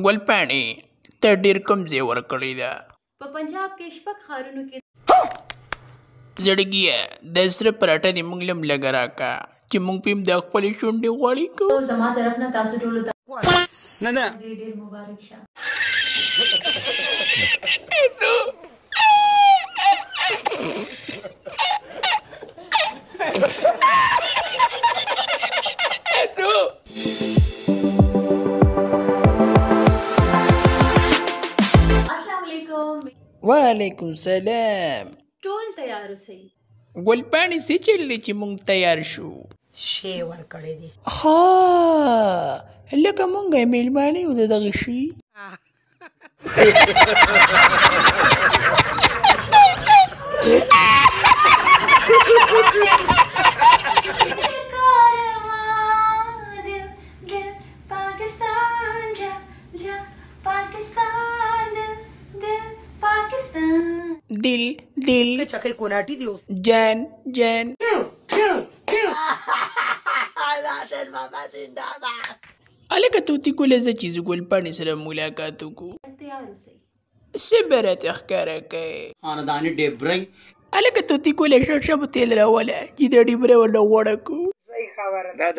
ګل پاڼې ته ډېر کم ځای ورکړی ده. په پنجاب کې شپږ ښارونو کې زړګیه د سره پراټه دې موږ لم لږه راکړه چې موږ په د خپلې شونډې غوړې کړو. زما طرف نه تاسو ټولو ته نه ډېر مبارک شه. وعلیکم سلام. ټول تیار اوسئ. ګل پاڼې څه چل دی چې موږ تیار شو؟ شی ورکړی دی. ها لکه موږ یې میلمانه یو د دغه شي. دل دل چکه کوناټي دی جان جان. الکه توتی ګله زه چې زه ګل پاڼې سره ملاقات وکړو. تیار اوسئ. څه به راته ښکاره کوې؟ خانداني ډیبرنګ. الکه توتی ګله شړشمو تېل راوله چې دا ډیبره ورله غوړه کړو. صحیح خبره ده.